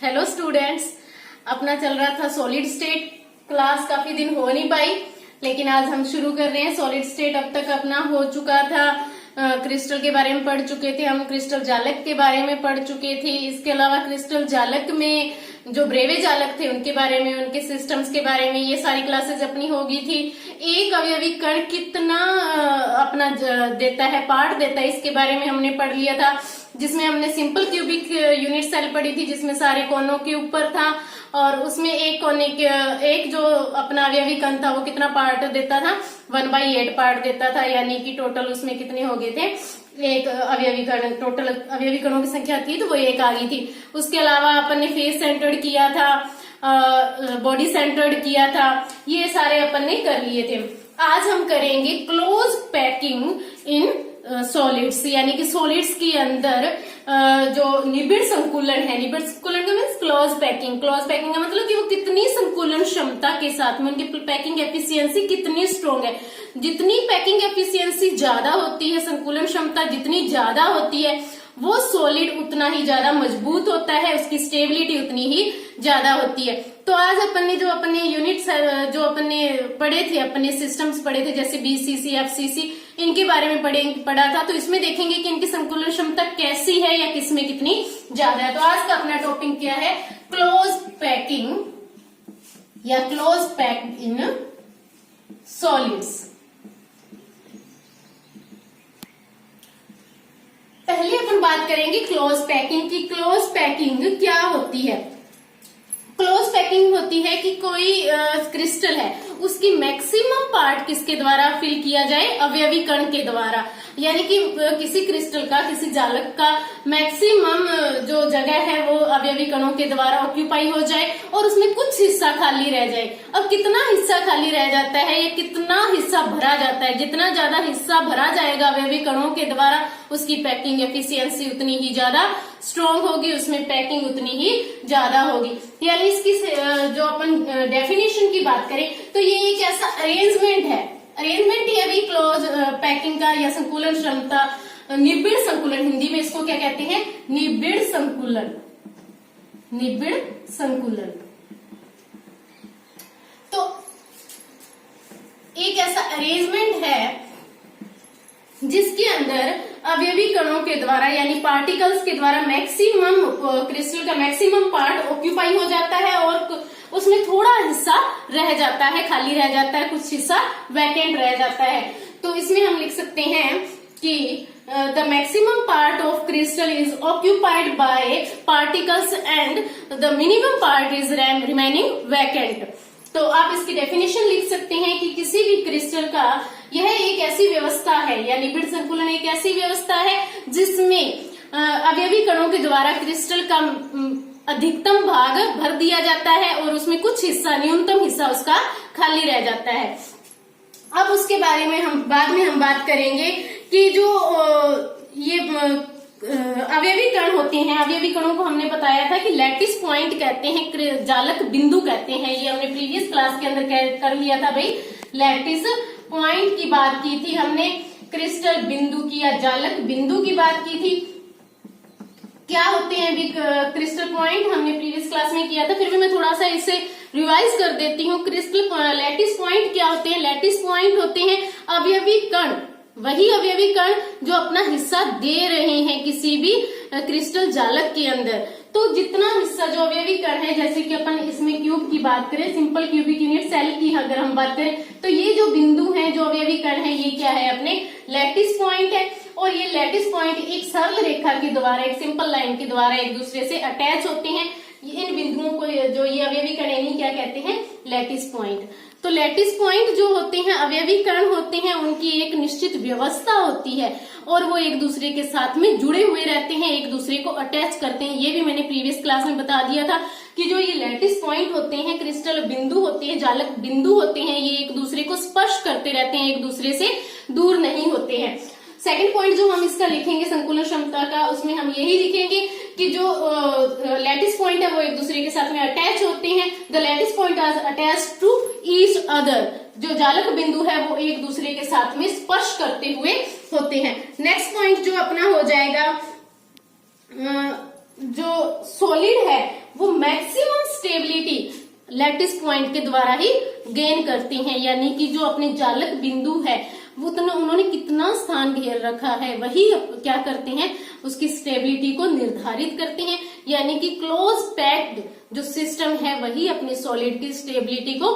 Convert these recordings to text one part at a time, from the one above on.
Hello students, अपना चल रहा था सॉलिड स्टेट क्लास। काफी दिन हो नहीं पाई, लेकिन आज हम शुरू कर रहे हैं सॉलिड स्टेट। अब तक अपना हो चुका था, क्रिस्टल के बारे में पढ़ चुके थे हम, क्रिस्टल जालक के बारे में पढ़ चुके थे। इसके अलावा क्रिस्टल जालक में जो ब्रेवे जालक थे उनके बारे में, उनके सिस्टम्स के बारे में ये सारी क्लासेस अपनी होगी थी। एक अवयवी कण कितना अपना देता है, पार्ट देता है, इसके बारे में हमने पढ़ लिया था, जिसमें हमने सिंपल क्यूबिक यूनिट सेल पढ़ी थी, जिसमें सारे कोनों के ऊपर था और उसमें एक कोने के एक जो अपना अवयवी कण था वो कितना पार्ट देता था, 1/8 पार्ट देता था। यानी कि टोटल उसमें कितने हो गए थे, एक अवयवी कण, टोटल अवयवी कणों की संख्या थी तो वो एक आ गई थी। उसके अलावा अपन ने फेस सेंटर्ड किया था, बॉडी सेंटर्ड किया था, ये सारे अपन ने कर लिए थे। आज हम करेंगे क्लोज पैकिंग इन सॉलिड्स, यानी कि सॉलिड्स के अंदर जो निबिड़ संकुलन है, निबिड़ संकुलन का means close packing. Close packing का मतलब कि वो कितनी संकुलन क्षमता के साथ में, उनकी पैकिंग एफिशिएंसी कितनी स्ट्रॉन्ग है। जितनी पैकिंग एफिशिएंसी ज्यादा होती है, संकुलन क्षमता जितनी ज्यादा होती है, वो सॉलिड उतना ही ज्यादा मजबूत होता है, उसकी स्टेबिलिटी उतनी ही ज्यादा होती है। तो आज अपन ने जो अपने यूनिट्स जो अपन ने पढ़े थे, अपने सिस्टम्स पढ़े थे, जैसे बीसीसी, एफसीसी, इनके बारे में पढ़ा था। तो इसमें देखेंगे कि इनकी संकुलन क्षमता कैसी है या किसमें कितनी ज्यादा है। तो आज का अपना टॉपिक क्या है, क्लोज पैकिंग या क्लोज पैक्ड इन सॉलिड्स। पहले अपन बात करेंगे क्लोज पैकिंग की। क्लोज पैकिंग क्या होती है? क्लोज पैकिंग होती है कि कोई क्रिस्टल है, उसकी मैक्सिमम पार्ट किसके द्वारा फिल किया जाए, अवयवी कण के द्वारा। यानी कि किसी क्रिस्टल का, किसी जालक का मैक्सिमम जो जगह है वो अवयवी कणों के द्वारा ऑक्यूपाई हो जाए और उसमें कुछ हिस्सा खाली रह जाए। अब कितना हिस्सा खाली रह जाता है या कितना हिस्सा भरा जाता है, जितना ज्यादा हिस्सा भरा जाएगा अवयवी कणों के द्वारा, उसकी पैकिंग एफिशिएंसी उतनी ही ज्यादा स्ट्रॉन्ग होगी, उसमें पैकिंग उतनी ही ज्यादा होगी। यानी इसकी जो अपन डेफिनेशन की बात करें तो ये एक ऐसा अरेंजमेंट है, अरेंजमेंट ही अभी क्लोज पैकिंग का या संकुलन क्षमता, निबिड़ संकुलन, हिंदी में इसको क्या कहते हैं, निबिड़ संकुलन। निबिड़ संकुलन तो एक ऐसा अरेंजमेंट है जिसके अंदर अवयवी कणों के द्वारा यानी पार्टिकल्स के द्वारा मैक्सिमम, क्रिस्टल का मैक्सिमम पार्ट ऑक्यूपाई हो जाता है और उसमें थोड़ा हिस्सा रह जाता है, खाली रह जाता है, कुछ हिस्सा वैकेंट रह जाता है। तो इसमें हम लिख सकते हैं कि the maximum part of crystal is occupied by particles and the minimum part is remaining vacant. तो आप इसकी डेफिनेशन लिख सकते हैं कि किसी भी क्रिस्टल का यह एक ऐसी व्यवस्था है, या निबिड़ संकुलन एक ऐसी व्यवस्था है जिसमें अवयवी कणों के द्वारा क्रिस्टल का अधिकतम भाग भर दिया जाता है और उसमें कुछ हिस्सा, न्यूनतम हिस्सा उसका खाली रह जाता है। अब उसके बारे में हम बाद में बात करेंगे कि जो ये अवयवी कण होते हैं, अवयवी कणों को हमने बताया था कि लैटिस पॉइंट कहते हैं, जालक बिंदु कहते हैं। ये हमने प्रीवियस क्लास के अंदर कर लिया था भाई, लैटिस पॉइंट की बात की थी हमने, क्रिस्टल बिंदु की या जालक बिंदु की बात की थी। क्या होते हैं अभी क्रिस्टल पॉइंट, हमने प्रीवियस क्लास में किया था, फिर भी मैं थोड़ा सा इसे रिवाइज कर देती हूँ। क्रिस्टल लैटिस पॉइंट क्या होते हैं? लैटिस पॉइंट होते हैं अवयवी कण, वही अवयवी कण जो अपना हिस्सा दे रहे हैं किसी भी क्रिस्टल जालक के अंदर। तो जितना हिस्सा जो अवयवी कण है, जैसे कि अपन इसमें क्यूब की बात करें, सिंपल क्यूबिक यूनिट सेल की अगर हम बात करें, तो ये जो बिंदु है, जो अवयवी कण है, ये क्या है, अपने लैटिस पॉइंट है। और ये लैटिस पॉइंट एक सरल रेखा के द्वारा, एक सिंपल लाइन के द्वारा एक दूसरे से अटैच होते हैं। इन बिंदुओं को जो ये अवयवी कण है, क्या कहते हैं, लैटिस पॉइंट। तो लैटिस पॉइंट जो होते हैं, अवयवी कण होते हैं, उनकी एक निश्चित व्यवस्था होती है और वो एक दूसरे के साथ में जुड़े हुए रहते हैं, एक दूसरे को अटैच करते हैं। ये भी मैंने प्रीवियस क्लास में बता दिया था कि जो ये लैटिस पॉइंट होते हैं, क्रिस्टल बिंदु होते हैं, जालक बिंदु होते हैं, ये एक दूसरे को स्पर्श करते रहते हैं, एक दूसरे से दूर नहीं होते हैं। सेकंड पॉइंट जो हम इसका लिखेंगे संकुलन क्षमता का, उसमें हम यही लिखेंगे कि जो लैटिस पॉइंट है वो एक दूसरे के साथ में अटैच होते हैं। The lattice point are attached to each other, जो जालक बिंदु है वो एक दूसरे के साथ में स्पर्श करते हुए होते हैं। नेक्स्ट पॉइंट जो अपना हो जाएगा, जो सॉलिड है वो मैक्सिमम स्टेबिलिटी लैटिस पॉइंट के द्वारा ही गेन करती हैं, यानी कि जो अपने जालक बिंदु है वो उन्होंने कितना स्थान घेर रखा है वही क्या करते हैं, उसकी स्टेबिलिटी को निर्धारित करते हैं। यानी कि क्लोज पैक्ड जो सिस्टम है वही अपनी सॉलिड की स्टेबिलिटी को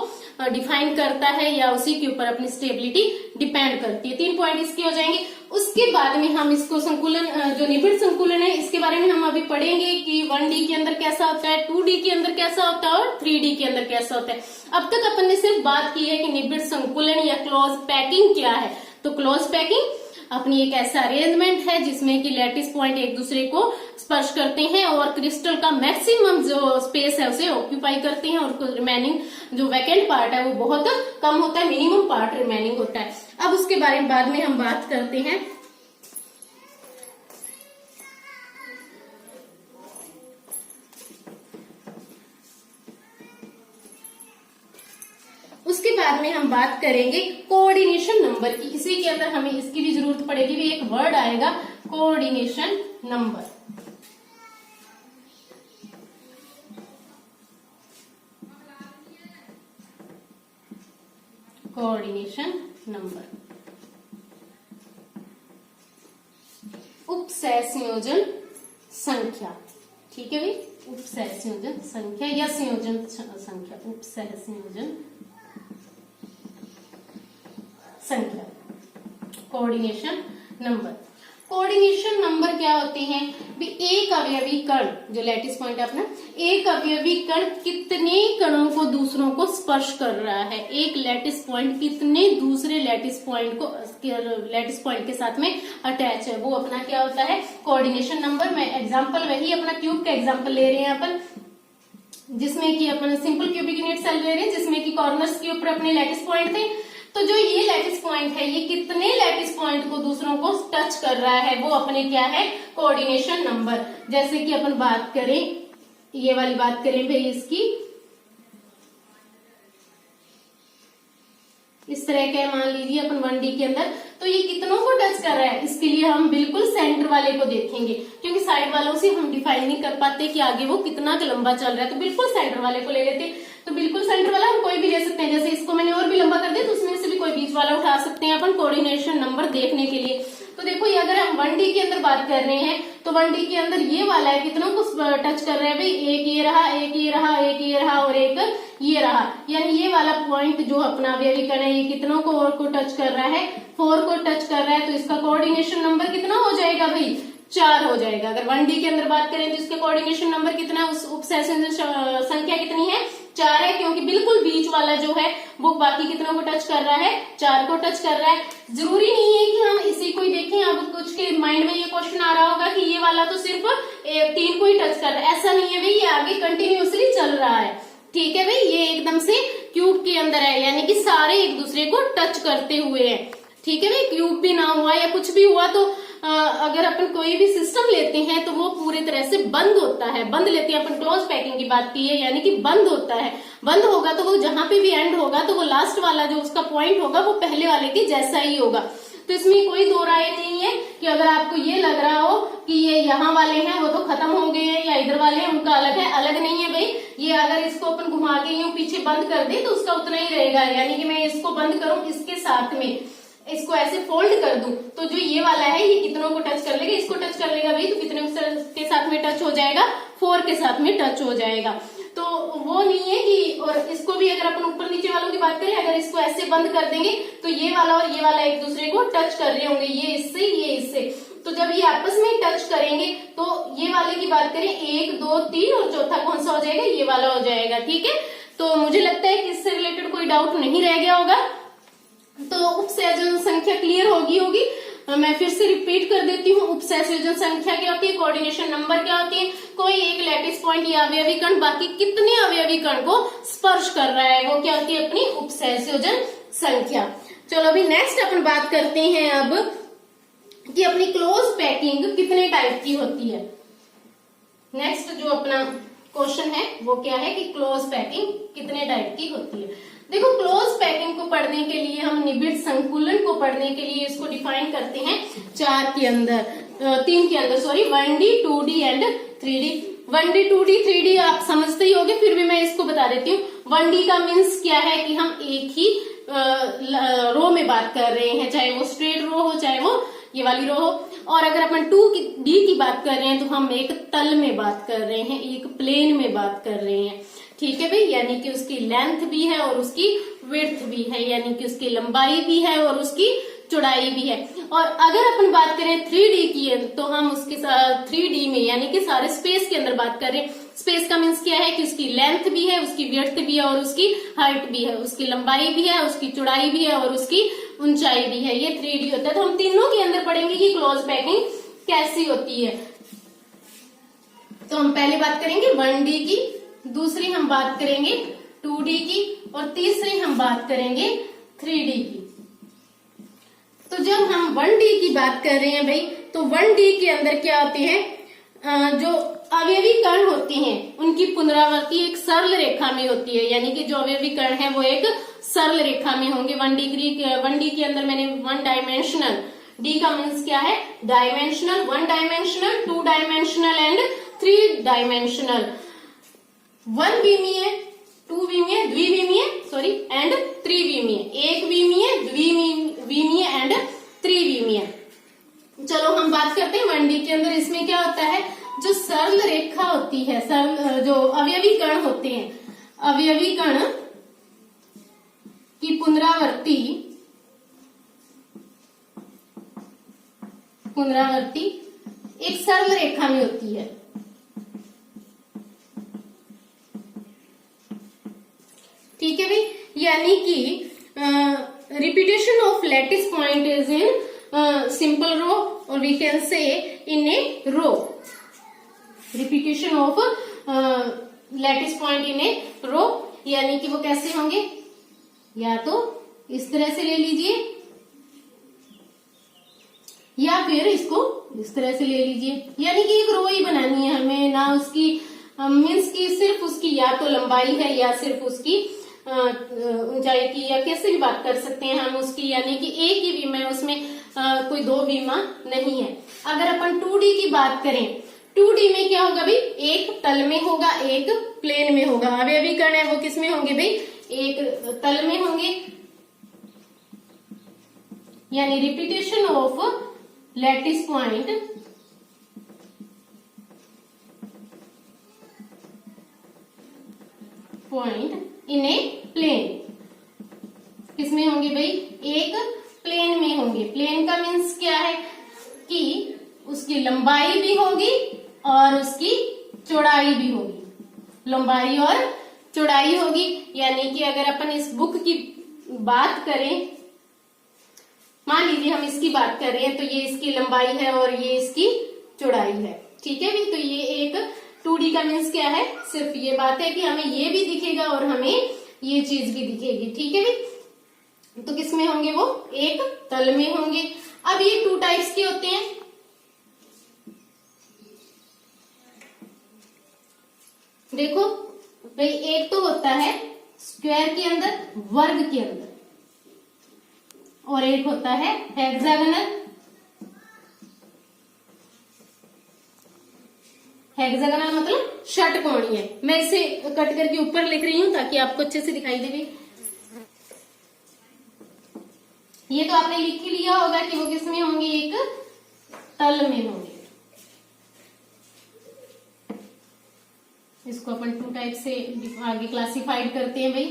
डिफाइन करता है या उसी के ऊपर अपनी स्टेबिलिटी डिपेंड करती है। 3 पॉइंट इसके हो जाएंगे। उसके बाद में हम इसको संकुलन, जो निबिड़ संकुलन है, इसके बारे में हम अभी पढ़ेंगे कि 1D के अंदर कैसा होता है, 2D के अंदर कैसा होता है और 3D के अंदर कैसा होता है। अब तक अपन ने सिर्फ बात की है कि निबिड़ संकुलन या क्लोज पैकिंग क्या है। तो क्लोज पैकिंग अपनी एक ऐसा अरेंजमेंट है जिसमें कि लैटिस पॉइंट एक दूसरे को स्पर्श करते हैं और क्रिस्टल का मैक्सिमम जो स्पेस है उसे ऑक्यूपाई करते हैं और रिमेनिंग जो वैकेंट पार्ट है वो बहुत कम होता है, मिनिमम पार्ट रिमेनिंग होता है। अब उसके बारे में बाद में हम बात करते हैं। उसके बाद में हम बात करेंगे कोऑर्डिनेशन नंबर की। इसी के अंदर हमें इसकी भी जरूरत पड़ेगी, भी एक वर्ड आएगा कोऑर्डिनेशन नंबर। कोऑर्डिनेशन नंबर उपसंयोजन संख्या। ठीक है भाई, उपसंयोजन संख्या या संयोजन संख्या, उपसंयोजन संख्या, कोऑर्डिनेशन नंबर। कोऑर्डिनेशन नंबर क्या होते हैं भी, एक अवयवी कण जो लैटिस पॉइंट है अपना, एक अवयवी कण कितने कणों को दूसरों को स्पर्श कर रहा है। एक लैटिस पॉइंट कितने दूसरे लैटिस पॉइंट को लैटिस पॉइंट के साथ में अटैच है, वो अपना क्या होता है, कोऑर्डिनेशन नंबर। मैं एग्जांपल वही अपना क्यूब का एग्जांपल ले रहे हैं अपन, जिसमें कि अपन सिंपल क्यूबिक यूनिट सेल ले रहे हैं, जिसमें कि कॉर्नर्स के ऊपर अपने लैटिस पॉइंट थे। तो जो ये लैटिस पॉइंट है ये कितने लैटिस पॉइंट को दूसरों को टच कर रहा है, वो अपने क्या है, कोऑर्डिनेशन नंबर। जैसे कि अपन बात करें, ये वाली बात करें भाई इसकी, इस तरह के मान लीजिए अपन 1D के अंदर, तो ये कितनों को टच कर रहा है, इसके लिए हम बिल्कुल सेंटर वाले को देखेंगे, क्योंकि साइड वालों से हम डिफाइन नहीं कर पाते कि आगे वो कितना लंबा चल रहा है। तो बिल्कुल सेंटर वाले को ले लेते। तो बिल्कुल सेंटर वाला हम कोई भी ले सकते हैं, जैसे इसको मैंने और भी लंबा कर दिया तो उसमें से भी कोई बीच वाला उठा सकते हैं अपन कोऑर्डिनेशन नंबर देखने के लिए। तो देखो ये अगर हम 1D के अंदर बात कर रहे हैं तो 1D के अंदर ये वाला है, कितनों को टच कर रहा है भाई, एक ये रहा, एक ये रहा, एक ये रहा और एक ये रहा। यानी ये वाला पॉइंट जो अपना अवयवी कण है ये कितनों को और को टच कर रहा है, 4 को टच कर रहा है। तो इसका कोऑर्डिनेशन नंबर कितना हो जाएगा भाई, 4 हो जाएगा। अगर 1D के अंदर बात करें तो इसका कोऑर्डिनेशन नंबर कितना, उस उपसंयोजन संख्या कितनी है, 4 है, क्योंकि बिल्कुल बीच वाला जो है वो बाकी कितनों को टच कर रहा है, 4 को टच कर रहा है। जरूरी नहीं है कि हम इसी को ही देखें। अब कुछ के माइंड में ये क्वेश्चन आ रहा होगा कि ये वाला तो सिर्फ 3 को ही टच कर रहा है, ऐसा नहीं है भाई, ये आगे कंटिन्यूअसली चल रहा है। ठीक है भाई, ये एकदम से क्यूब के अंदर है, यानी कि सारे एक दूसरे को टच करते हुए हैं। ठीक है भाई, क्यूब भी ना हुआ या कुछ भी हुआ तो अगर अपन कोई भी सिस्टम लेते हैं तो वो पूरी तरह से बंद होता है, बंद लेते हैं अपन, क्लोज पैकिंग की बात की है, यानी कि बंद होता है। बंद होगा तो वो जहां पे भी एंड होगा तो वो लास्ट वाला जो उसका पॉइंट होगा वो पहले वाले के जैसा ही होगा। तो इसमें कोई दो राय नहीं है कि अगर आपको ये लग रहा हो कि ये यहाँ वाले हैं वो तो खत्म हो गए हैं या इधर वाले हैं उनका अलग है, अलग नहीं है भाई। ये अगर इसको अपन घुमा के यूं पीछे बंद कर दे तो उसका उतना ही रहेगा, यानी कि मैं इसको बंद करूं इसके साथ में, इसको ऐसे फोल्ड कर दूं तो जो ये वाला है ये कितनों को टच कर लेगा, इसको टच कर लेगा भाई, तो कितने के साथ में टच हो जाएगा, 4 के साथ में टच हो जाएगा। तो वो नहीं है कि, और इसको भी अगर अपन ऊपर नीचे वालों की बात करें, अगर इसको ऐसे बंद कर देंगे तो ये वाला और ये वाला एक दूसरे को टच कर रहे होंगे, ये इससे ये इससे। तो जब ये आपस में टच करेंगे तो ये वाले की बात करें 1 2 3 और चौथा कौन सा हो जाएगा, ये वाला हो जाएगा। ठीक है, तो मुझे लगता है कि इससे रिलेटेड कोई डाउट नहीं रह गया होगा। तो उपसंयोजन संख्या क्लियर होगी। मैं फिर से रिपीट कर देती हूँ, उपसंयोजन संख्या क्या होती है, कोऑर्डिनेशन नंबर क्या होती है, कोई एक लैटिस पॉइंट या अवयवी कण बाकी कितने अवयवी कण को स्पर्श कर रहा है, वो क्या होती है अपनी उपसंयोजन संख्या। चलो अभी नेक्स्ट अपन बात करते हैं अब कि अपनी क्लोज पैकिंग कितने टाइप की होती है। नेक्स्ट जो अपना क्वेश्चन है वो क्या है कि क्लोज पैकिंग कितने टाइप की होती है। देखो, क्लोज पैकिंग को पढ़ने के लिए हम निबिड़ संकुलन को पढ़ने के लिए इसको डिफाइन करते हैं 3 के अंदर, 1D, 2D and 3D। 1D 2D 3D आप समझते ही होगे, फिर भी मैं इसको बता देती हूँ। 1D का मीन्स क्या है कि हम एक ही रो में बात कर रहे हैं, चाहे वो स्ट्रेट रो हो चाहे वो ये वाली रो हो। और अगर अपन 2D की बात कर रहे हैं तो हम एक तल में बात कर रहे हैं, एक प्लेन में बात कर रहे हैं, ठीक है भाई। यानी कि उसकी लेंथ भी है और उसकी विड्थ भी है, यानी कि उसकी लंबाई भी है और उसकी चौड़ाई भी है। और अगर अपन बात करें 3D की तो हम उसके साथ 3D में यानी कि सारे स्पेस के अंदर बात कर रहे हैं। स्पेस का मीन्स क्या है कि उसकी लेंथ भी है, उसकी विड्थ भी है और उसकी हाइट भी है, उसकी लंबाई भी है, उसकी चौड़ाई भी है और उसकी ऊंचाई भी है। ये 3D होता है। तो हम तीनों के अंदर पढ़ेंगे कि क्लोज पैकिंग कैसी होती है। तो हम पहले बात करेंगे 1D की, दूसरी हम बात करेंगे 2D की और तीसरी हम बात करेंगे 3D की। तो जब हम 1D की बात कर रहे हैं भाई, तो 1D के अंदर क्या होते हैं, जो अवयवी कण होते हैं उनकी पुनरावृत्ति एक सरल रेखा में होती है, यानी कि जो अवयवी कण है वो एक सरल रेखा में होंगे। 1D के अंदर मैंने 1 डायमेंशनल, डी का मीन्स क्या है, dimensional, 1 dimensional, 2 dimensional and 3 dimensional. 1 विमीय, 2 विमीय, द्विविमीय सॉरी एंड त्रिविमीय, एक विमीय, द्विविमीय एंड त्रिविमीय। चलो हम बात करते हैं 1D के अंदर। इसमें क्या होता है, जो सरल रेखा होती है, सरल जो अवयवी कण होते हैं, अवयवी कण की पुनरावृत्ति एक सरल रेखा में होती है। ठीक है भाई, यानी कि repetition of lattice point is in simple row और we can say in a row. Repetition of lattice point in a row, यानी कि वो कैसे होंगे, या तो इस तरह से ले लीजिए या फिर इसको इस तरह से ले लीजिए, यानी कि एक रो ही बनानी है हमें, ना उसकी मीन्स की सिर्फ उसकी या तो लंबाई है या सिर्फ उसकी ऊंचाई की, या कैसे भी बात कर सकते हैं हम उसकी, यानी कि एक ही विमा है उसमें, कोई दो विमा नहीं है। अगर अपन 2D की बात करें, 2D में क्या होगा भाई, एक तल में होगा एक प्लेन में होगा। अवयवी कण है वो किस में होंगे भाई, एक तल में होंगे, यानी repetition of lattice point in a plane, किसमें होंगे भाई, एक प्लेन में होंगे। प्लेन का मीन्स क्या है कि उसकी लंबाई भी होगी और उसकी चौड़ाई भी होगी, लंबाई और चौड़ाई होगी। यानी कि अगर अपन इस बुक की बात करें, मान लीजिए हम इसकी बात कर रहे हैं, तो ये इसकी लंबाई है और ये इसकी चौड़ाई है, ठीक है भाई। तो ये एक 2D का मीन्स क्या है, सिर्फ ये बात है कि हमें ये भी दिखेगा और हमें ये चीज भी दिखेगी, ठीक है भाई। तो किसमें होंगे वो, एक तल में होंगे। अब ये 2 टाइप्स के होते हैं, देखो भाई, एक तो होता है स्क्वायर के अंदर, वर्ग के अंदर, और एक होता है हेक्सागोनल। हेक्सागोनल मतलब षटकोणीय। मैं इसे कट करके ऊपर लिख रही हूं ताकि आपको अच्छे से दिखाई दे। ये तो आपने लिख ही लिया होगा कि वो किसमें होंगे, एक तल में होंगे। इसको अपन 2 टाइप से आगे क्लासिफाइड करते हैं भाई।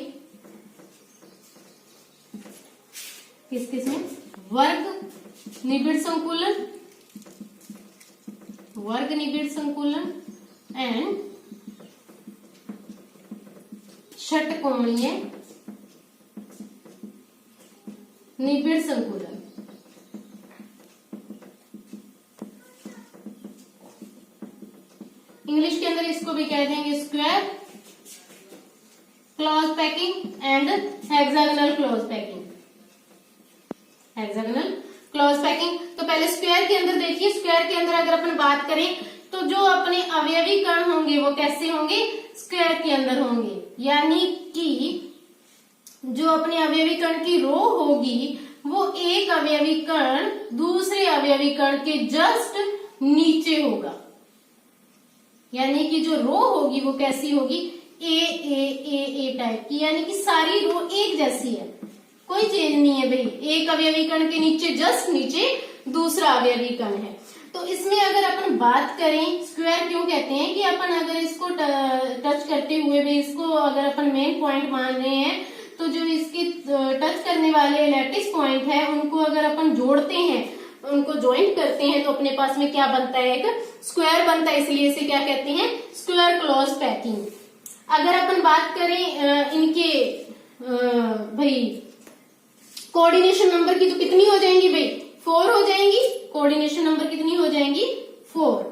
किसमें, वर्ग निबिड़ संकुलन, वर्ग निबिड़ संकुलन एंड षटकोणीय निबिड़ संकुलन। इंग्लिश के अंदर इसको भी कह देंगे square clause packing and hexagonal clause packing. Hexagonal clause packing. तो पहले स्क्वायर के अंदर देखिए, स्क्वायर के अंदर अगर अपन बात करें तो जो अपने अवयवी कण होंगे वो कैसे होंगे, स्क्वायर के अंदर होंगे। यानी कि जो अपने अवयवी कण की रो होगी वो एक अवयवी कण दूसरे अवयवी कण के जस्ट नीचे होगा। यानी कि जो रो होगी वो कैसी होगी, ए टाइप की, यानी कि सारी रो एक जैसी है, कोई चेंज नहीं है भाई। एक अवयवी कण के नीचे जस्ट नीचे दूसरा अवयवी कण है। तो इसमें अगर अपन बात करें, स्क्वायर क्यों कहते हैं कि अपन अगर इसको टच करते हुए भी इसको अगर अपन मेन पॉइंट मान रहे हैं, तो जो इसके टच करने वाले लैटिस पॉइंट है उनको अगर अपन जोड़ते हैं, उनको ज्वाइंट करते हैं, तो अपने पास में क्या बनता है, एक स्क्वायर बनता है। इसलिए इसे क्या कहते हैं, स्क्वायर क्लोज पैकिंग। अगर अपन बात करें इनके भाई कोऑर्डिनेशन नंबर की, तो कितनी हो जाएंगी भाई, 4 हो जाएंगी। कोऑर्डिनेशन नंबर कितनी हो जाएंगी, 4।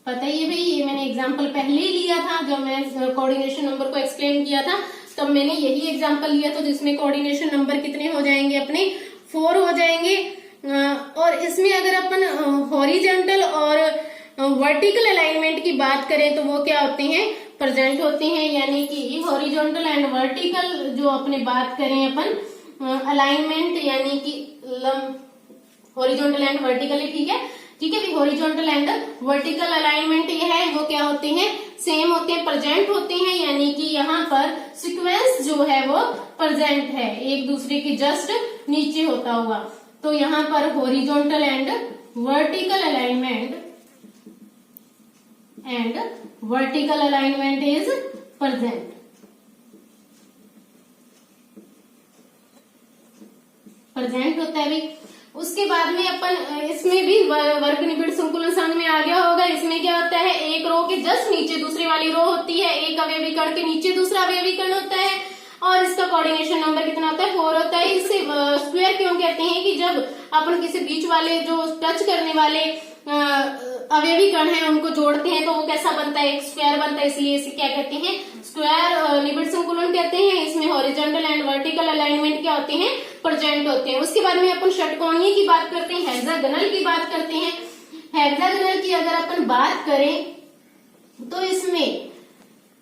पता ही है भाई, ये मैंने एग्जांपल पहले ही लिया था, जब मैं कोऑर्डिनेशन नंबर को एक्सप्लेन किया था तब मैंने यही एग्जांपल लिया था, जिसमें कोऑर्डिनेशन नंबर कितने हो जाएंगे अपने, 4 हो जाएंगे। और इसमें अगर अपन हॉरिजॉन्टल और वर्टिकल अलाइनमेंट की बात करें तो वो क्या होते हैं, प्रेजेंट होते हैं। यानी कि हॉरिजॉन्टल एंड वर्टिकल जो अपने बात करें अपन अलाइनमेंट, यानी कि हॉरिजॉन्टल एंड वर्टिकल, ठीक है भाई। हॉरिजॉन्टल एंड वर्टिकल अलाइनमेंट ये है, वो क्या होते हैं, सेम होते हैं, प्रेजेंट होते हैं। यानी कि यहाँ पर सीक्वेंस जो है वो प्रेजेंट है, एक दूसरे के जस्ट नीचे होता हुआ। तो यहाँ पर horizontal and vertical alignment is present. Present होता है भाई। उसके बाद में अपन इसमें भी वर्ग निबिड़ संकुलन समझ में आ गया होगा। इसमें क्या होता है, एक रो के जस्ट नीचे दूसरी वाली रो होती है, एक अवयवी कण के नीचे दूसरा अवयवी कण होता है, और इसका कोऑर्डिनेशन नंबर कितना होता है, 4 होता है। इसे स्क्वायर क्यों कहते हैं कि जब अपन किसी बीच वाले जो टच करने वाले अवयवी कण है उनको जोड़ते हैं तो वो कैसा बनता है, एक स्क्वायर बनता है। इसलिए इसे क्या कहते हैं, स्क्वायर निबिड़ संकुलन कहते हैं। इसमें हॉरिजॉन्टल एंड वर्टिकल अलाइनमेंट क्या होते हैं, प्रेजेंट होते हैं। उसके बाद में अपन षटकोणीय की बात करते हैं, हेक्सागोनल की बात करते हैं। हेक्सागोनल की अगर अपन बात करें तो इसमें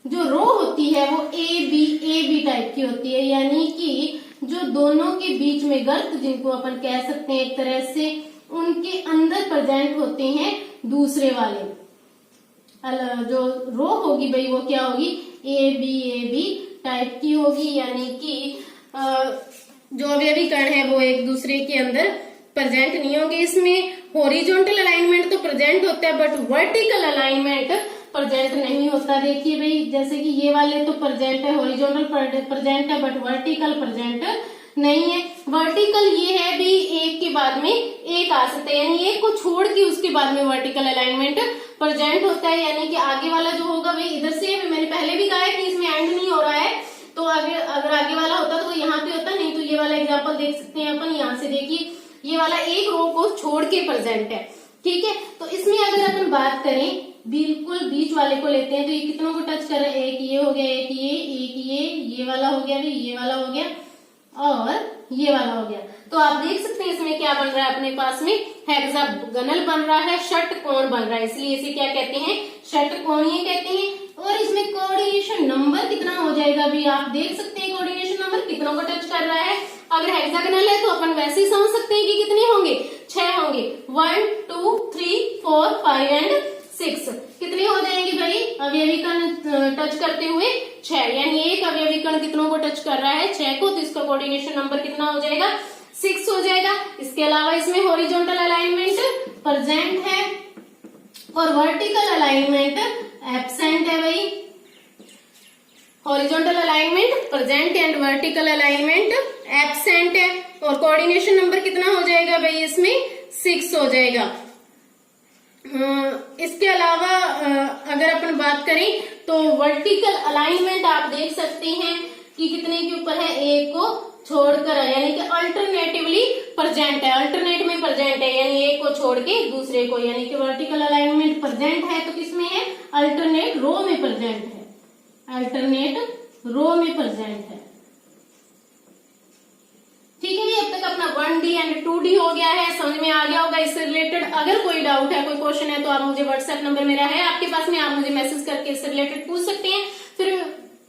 जो रो होती है वो ए बी टाइप की होती है, यानी कि जो दोनों के बीच में गर्त, जिनको अपन कह सकते हैं एक तरह से, उनके अंदर प्रेजेंट होते हैं दूसरे वाले। जो रो होगी भाई वो क्या होगी, ए बी टाइप की होगी, यानी कि जो अवयवी कण है वो एक दूसरे के अंदर प्रेजेंट नहीं होंगे। इसमें हॉरिजॉन्टल अलाइनमेंट तो प्रेजेंट होता है, बट वर्टिकल अलाइनमेंट प्रेजेंट नहीं होता। देखिए भाई, जैसे कि ये वाले तो प्रेजेंट है, हॉरिजॉन्टल प्रेजेंट है, बट वर्टिकल प्रेजेंट नहीं है। वर्टिकल ये है भी एक के बाद में एक आ सकता है, यानी एक को छोड़ के उसके बाद में वर्टिकल अलाइनमेंट प्रेजेंट होता है। यानी कि आगे वाला जो होगा भाई इधर से, मैंने पहले भी कहा है कि इसमें एंड नहीं हो रहा है, तो अगर आगे वाला होता तो यहाँ पे होता, नहीं तो ये वाला एग्जाम्पल देख सकते हैं अपन। यहाँ से देखिए, ये वाला एक रो को छोड़ के प्रेजेंट है, ठीक है। तो इसमें अगर अपन बात करें, बिल्कुल बीच वाले को लेते हैं तो ये कितनों को टच कर रहा है, एक ये हो गया, एक ये वाला हो गया भाई, ये वाला हो गया और ये वाला हो गया। तो आप देख सकते हैं इसमें क्या बन रहा है, अपने पास में हेक्सागोनल बन रहा है, षटकोण बन रहा है। इसलिए इसे क्या कहते हैं, षटकोणीय कहते हैं। और इसमें कोऑर्डिनेशन नंबर कितना हो जाएगा भी, आप देख सकते हैं कोऑर्डिनेशन नंबर कितनों को टच कर रहा है। अगर हेक्सागोनल है तो अपन वैसे ही समझ सकते हैं कि कितने होंगे, 6 होंगे। 1 2 3 4 5 एंड 6 कितने हो जाएंगे भाई, अवयवी कण टच करते हुए 6, यानी एक अवयवी कण कितनों को टच कर रहा है, 6 को, तो इसका कोऑर्डिनेशन नंबर कितना हो जाएगा, 6 हो जाएगा। इसके अलावा इसमें हॉरिजॉन्टल अलाइनमेंट प्रेजेंट है और वर्टिकल अलाइनमेंट एब्सेंट है भाई। Horizontal alignment present and vertical alignment absent है। और कोऑर्डिनेशन नंबर कितना हो जाएगा भाई, इसमें 6 हो जाएगा। इसके अलावा अगर अपन बात करें तो वर्टिकल अलाइनमेंट आप देख सकते हैं कि कितने के ऊपर है, एक को छोड़कर, यानी कि अल्टरनेटिवली प्रेजेंट है, अल्टरनेट में प्रेजेंट है, यानी एक को छोड़ के दूसरे को, यानी कि वर्टिकल अलाइनमेंट प्रेजेंट है तो किसमें है, अल्टरनेट रो में प्रेजेंट है, अल्टरनेट रो में प्रेजेंट है। ठीक है, अब तक अपना 1D एंड 2D हो गया है, समझ में आ गया होगा। इससे रिलेटेड अगर कोई डाउट है, कोई क्वेश्चन है, तो आप मुझे व्हाट्सएप नंबर मेरा है आपके पास में, आप मुझे मैसेज करके इससे रिलेटेड पूछ सकते हैं। फिर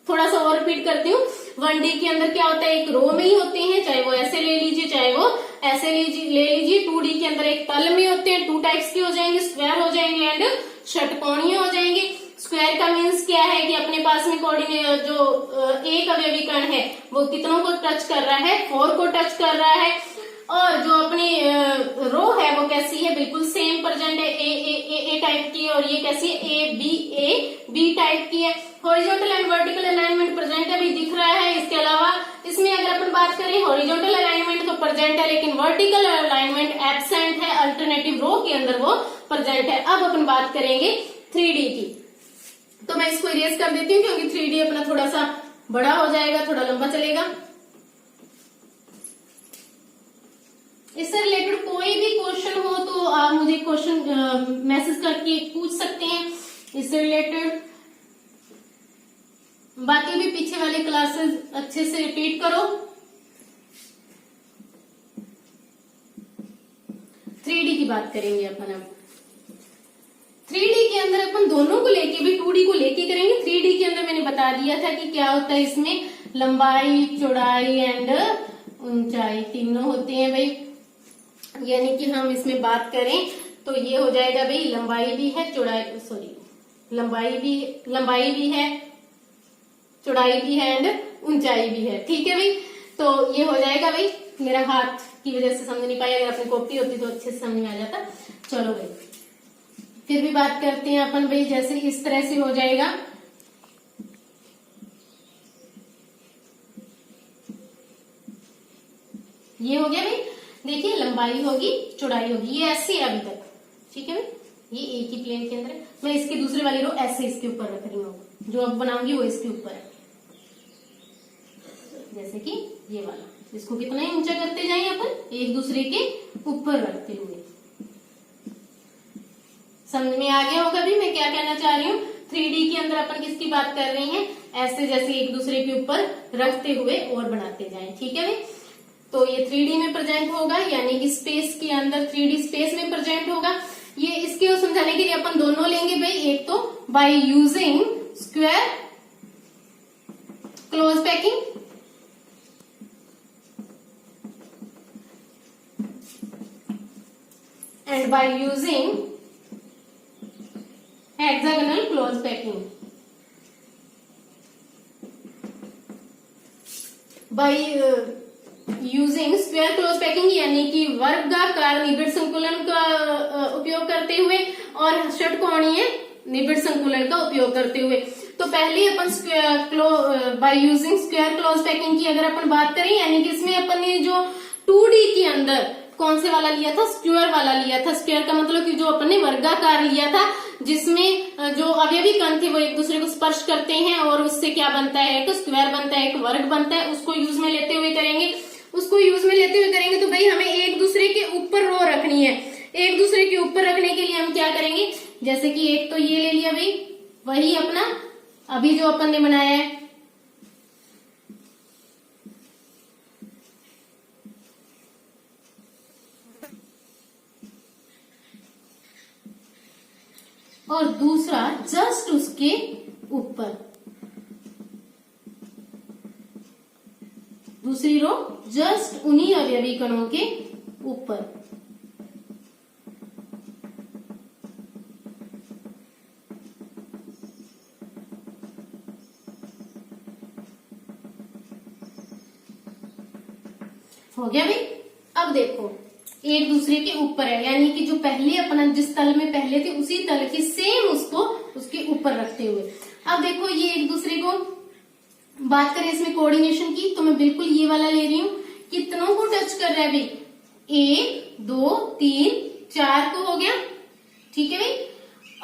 थोड़ा सा और रिपीट करती हूँ। 1D के अंदर क्या होता है, एक रो में ही होते हैं, चाहे वो ऐसे ले लीजिए चाहे वो ऐसे ले लीजिए। 2D के अंदर एक तल में होते हैं, 2 टाइप्स के हो जाएंगे, स्क्वायर हो जाएंगे एंड षटकोणीय हो जाएंगे। स्क्वायर का मीन्स क्या है कि अपने पास में कोऑर्डिनेट जो एक अवयवी कण है वो कितनों को टच कर रहा है, 4 को टच कर रहा है। और जो अपनी रो है वो कैसी है, बिल्कुल सेम प्रेजेंट है, ए टाइप की है, और ये कैसी है, ए बी टाइप की है। Horizontal and vertical alignment present है, भी दिख रहा है। इसके अलावा इसमें अगर अपन बात करें हॉरिजॉन्टल अलाइनमेंट तो प्रेजेंट है, लेकिन वर्टिकल अलाइनमेंट एब्सेंट है, अल्टरनेटिव रो के अंदर वो प्रेजेंट है। अब अपन बात करेंगे 3D की, तो मैं इसको इरेज कर देती हूँ क्योंकि 3D अपना थोड़ा सा बड़ा हो जाएगा, थोड़ा लंबा चलेगा। इससे रिलेटेड कोई भी क्वेश्चन हो तो आप मुझे क्वेश्चन मैसेज करके पूछ सकते हैं इससे रिलेटेड। बाकी भी पीछे वाले क्लासेस अच्छे से रिपीट करो। 3D की बात करेंगे अपन अब। 3D के अंदर अपन दोनों को लेके भी 2D को लेके करेंगे। 3D के अंदर मैंने बता दिया था कि क्या होता है, इसमें लंबाई, चौड़ाई एंड ऊंचाई तीनों होते हैं भाई। यानी कि हम इसमें बात करें तो ये हो जाएगा भाई, लंबाई भी है, चौड़ाई लंबाई भी है, चौड़ाई भी है एंड ऊंचाई भी है। ठीक है भाई, तो ये हो जाएगा भाई। मेरा हाथ की वजह से समझ नहीं पाया, अगर अपनी कॉपी होती तो अच्छे से समझ में आ जाता। चलो भाई फिर भी बात करते हैं अपन भाई, जैसे इस तरह से हो जाएगा। ये हो गया भाई, देखिए लंबाई होगी, चौड़ाई होगी, ये ऐसे है अभी तक। ठीक है भाई, ये एक ही प्लेन के अंदर है। मैं इसकी दूसरी वाली रो ऐसे इसके ऊपर रख रही हूँ, जो अब बनाऊंगी वो इसके ऊपर है। जैसे कि ये वाला, इसको कितना ही ऊंचा करते जाएं अपन, एक दूसरे के ऊपर रखते हुए। समझ में आ गया होगा भी मैं क्या कहना चाह रही हूँ। 3D के अंदर अपन किसकी बात कर रहे हैं, ऐसे जैसे एक दूसरे के ऊपर रखते हुए और बनाते जाएं। ठीक है भाई, तो ये 3D में प्रेजेंट होगा, यानी कि स्पेस के अंदर 3D स्पेस में प्रेजेंट होगा। ये इसके समझाने के लिए अपन दोनों लेंगे भाई। एक तो bye using square close packing, and by using hexagonal close packing. Bye using square close packing यानी कि वर्गाकार निबिड़ संकुलन का उपयोग करते हुए और षटकोणीय निबिड़ संकुलन का उपयोग करते हुए। तो पहले अपन by using square close packing की अगर अपन बात करें, यानी कि इसमें अपन ने जो 2D के अंदर कौन से वाला लिया था, स्क्वायर वाला लिया था। स्क्वायर का मतलब कि जो अपन ने वर्गाकार लिया था, जिसमें जो अवयवी कण थे वो एक दूसरे को स्पर्श करते हैं और उससे क्या बनता है, एक स्क्वायर बनता है, एक वर्ग बनता है। उसको यूज में लेते हुए करेंगे, तो भाई हमें एक दूसरे के ऊपर रो रखनी है। एक दूसरे के ऊपर रखने के लिए हम क्या करेंगे, जैसे कि एक तो ये ले लिया भाई, वही अपना अभी जो अपन ने बनाया है। और दूसरा जस्ट उसके ऊपर, दूसरी रो जस्ट उन्हीं अवयवी कणों के ऊपर। हो गया भाई। अब देखो एक दूसरे के ऊपर है, यानी कि जो पहले अपना जिस तल में पहले थे उसी तल के सेम उसको उसके ऊपर रखते हुए। अब देखो ये एक दूसरे को बात करें इसमें कोऑर्डिनेशन की, तो मैं बिल्कुल ये वाला ले रही हूँ। कितनों को टच कर रहा है भाई, 1 2 3 4 को हो गया। ठीक है भाई,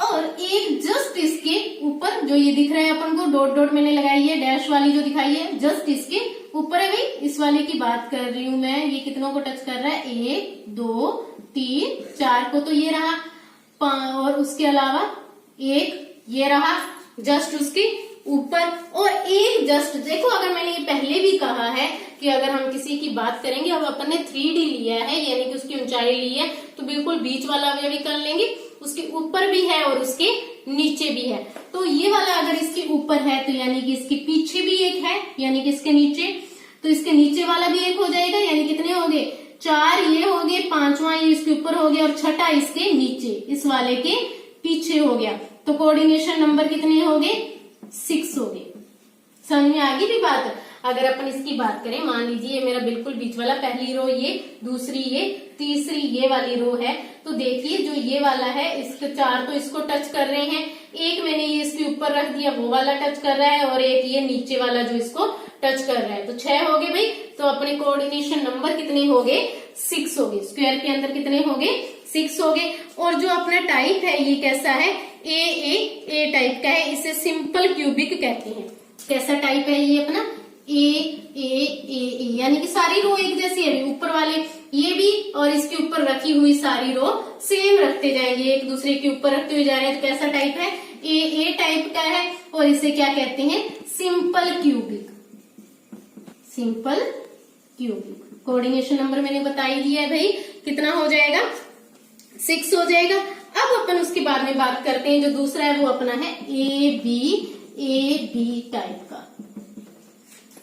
और एक जस्ट इसके ऊपर जो ये दिख रहा है अपन को, डॉट डॉट मैंने लगाई है, डैश वाली जो दिखाई है, जस्ट इसके ऊपर है भाई। इस वाले की बात कर रही हूं मैं। ये कितनों को टच कर रहा है, 1 2 3 4 को, तो ये रहा। और उसके अलावा एक ये रहा जस्ट उसके ऊपर, और एक जस्ट देखो, अगर मैंने ये पहले भी कहा है कि अगर हम किसी की बात करेंगे, अब अपन ने 3D लिया है यानी कि उसकी ऊंचाई ली है, तो बिल्कुल बीच वाला अवयवी कर लेंगे। उसके ऊपर भी है और उसके नीचे भी है। तो ये वाला अगर इसके ऊपर है तो यानी कि इसके पीछे भी एक है, यानी कि इसके नीचे, तो इसके नीचे वाला भी एक हो जाएगा। यानी कितने हो गए, 4 ये हो गए, 5वां ये इसके ऊपर हो गया और छठा इसके नीचे, इस वाले के पीछे हो गया, तो कोऑर्डिनेशन नंबर कितने हो गए? 6 हो गए। समझ में आ गई भी बात? अगर अपन इसकी बात करें, मान लीजिए ये मेरा बिल्कुल बीच वाला, पहली रो ये, दूसरी ये, तीसरी ये वाली रो है, तो देखिए जो ये वाला है इसके 4 तो इसको टच कर रहे हैं, एक मैंने ये इसके ऊपर रख दिया वो वाला टच कर रहा है, और एक ये नीचे वाला जो इसको टच कर रहा है, तो 6 हो गए भाई। तो अपने कोऑर्डिनेशन नंबर कितने हो गए? 6 हो गए। स्क्वायर के अंदर कितने हो गए? 6 हो गए। और जो अपना टाइप है ये कैसा है? ए टाइप का है, इसे सिंपल क्यूबिक कहते हैं। कैसा टाइप है ये अपना? ए, यानी कि सारी रो एक जैसी है, ऊपर वाले ये भी और इसके ऊपर रखी हुई सारी रो सेम रखते जाएंगे, एक दूसरे के ऊपर रखते हुए जा रहे हैं, तो कैसा टाइप है? ए टाइप का है, और इसे क्या कहते हैं? Simple cubic. Simple cubic. Coordination number मैंने बता ही दिया है भाई, कितना हो जाएगा? 6 हो जाएगा। अब अपन उसके बाद में बात करते हैं, जो दूसरा है वो अपना है ए बी टाइप का।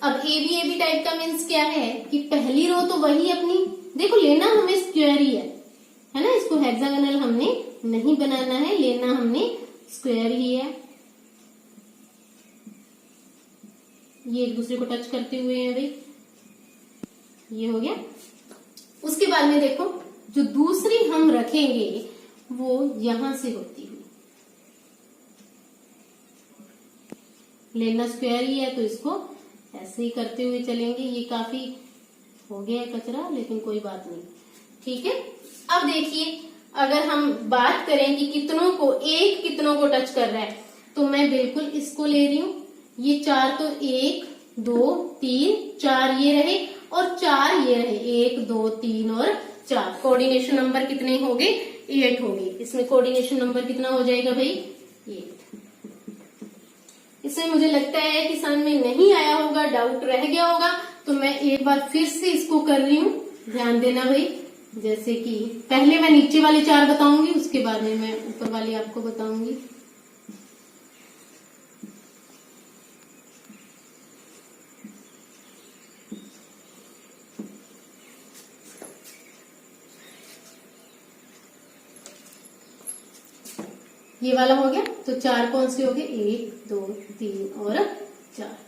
अब ए बी टाइप का मीन्स क्या है कि पहली रो तो वही अपनी, देखो लेना हमें स्क्वायर ही है ना, इसको हेक्सागोनल हमने नहीं बनाना है, लेना हमने स्क्वायर ही है। ये एक दूसरे को टच करते हुए है भाई, ये हो गया। उसके बाद में देखो जो दूसरी हम रखेंगे वो यहां से होती हुई, लेना स्क्वायर ही है तो इसको ऐसे ही करते हुए चलेंगे। ये काफी हो गया है कचरा, लेकिन कोई बात नहीं, ठीक है। अब देखिए अगर हम बात करें कि कितनों को टच कर रहा है, तो मैं बिल्कुल इसको ले रही हूं। ये 4 तो 1 2 3 4 ये रहे, और 4 ये रहे, 1 2 3 और 4। कोऑर्डिनेशन नंबर कितने हो गए? 8 हो गए। इसमें कोऑर्डिनेशन नंबर कितना हो जाएगा भाई? 8। इसमें मुझे लगता है कि समझ में नहीं आया होगा, डाउट रह गया होगा, तो मैं एक बार फिर से इसको कर रही हूँ, ध्यान देना भाई। जैसे कि पहले मैं नीचे वाले 4 बताऊंगी, उसके बाद में मैं ऊपर वाले आपको बताऊंगी। ये वाला हो गया, तो 4 कौन से हो गए? 1 2 3 और 4।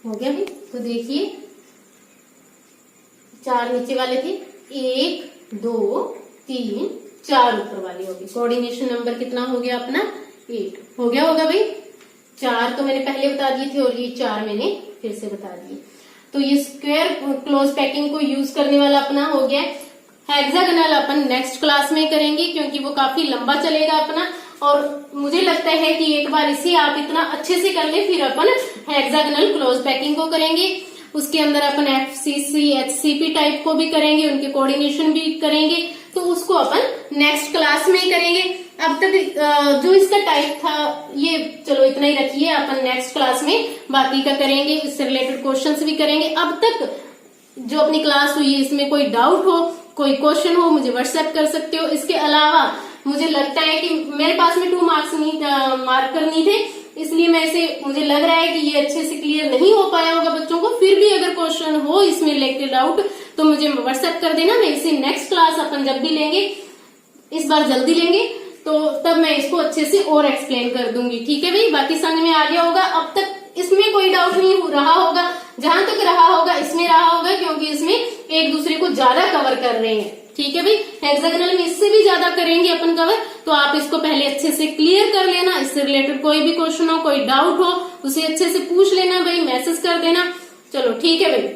हो गया भी। तो देखिए 4 नीचे वाले थे, 1 2 3 4 ऊपर वाले हो गए। कोऑर्डिनेशन नंबर कितना हो गया अपना? 8 हो गया होगा भाई। 4 तो मैंने पहले बता दिए थे, और ये 4 मैंने फिर से बता दिए। तो ये स्क्वायर क्लोज पैकिंग को यूज करने वाला अपना हो गया। हेक्सागोनल अपन नेक्स्ट क्लास में करेंगे, क्योंकि वो काफी लंबा चलेगा अपना, और मुझे लगता है कि एक बार इसे आप इतना अच्छे से कर ले, फिर अपन हेक्सागोनल क्लोज पैकिंग को करेंगे। उसके अंदर अपन FCC HCP टाइप को भी करेंगे, उनके कोऑर्डिनेशन भी करेंगे, तो उसको अपन नेक्स्ट क्लास में करेंगे। अब तक जो इसका टाइप था ये चलो इतना ही रखिए, अपन नेक्स्ट क्लास में बाकी का करेंगे, इससे रिलेटेड क्वेश्चंस भी करेंगे। अब तक जो अपनी क्लास हुई है इसमें कोई डाउट हो, कोई क्वेश्चन हो, मुझे व्हाट्सएप कर सकते हो। इसके अलावा मुझे लगता है कि मेरे पास में 2 मार्कर नहीं थे, इसलिए मुझे लग रहा है कि ये अच्छे से क्लियर नहीं हो पाया होगा बच्चों को। फिर भी अगर क्वेश्चन हो इसमें रिलेटेड डाउट तो मुझे व्हाट्सएप कर देना। मैं इसे नेक्स्ट क्लास अपन जब भी लेंगे, इस बार जल्दी लेंगे, तो तब मैं इसको अच्छे से और एक्सप्लेन कर दूंगी, ठीक है भाई। बाकी समझ में आ गया होगा। अब तक इसमें कोई डाउट नहीं रहा होगा, जहां तक रहा होगा इसमें रहा होगा, क्योंकि इसमें एक दूसरे को ज्यादा कवर कर रहे हैं, ठीक है भाई। हेक्सागोनल में इससे भी ज्यादा करेंगे अपन कवर, तो आप इसको पहले अच्छे से क्लियर कर लेना। इससे रिलेटेड कोई भी क्वेश्चन हो, कोई डाउट हो, उसे अच्छे से पूछ लेना भाई, मैसेज कर देना। चलो ठीक है भाई।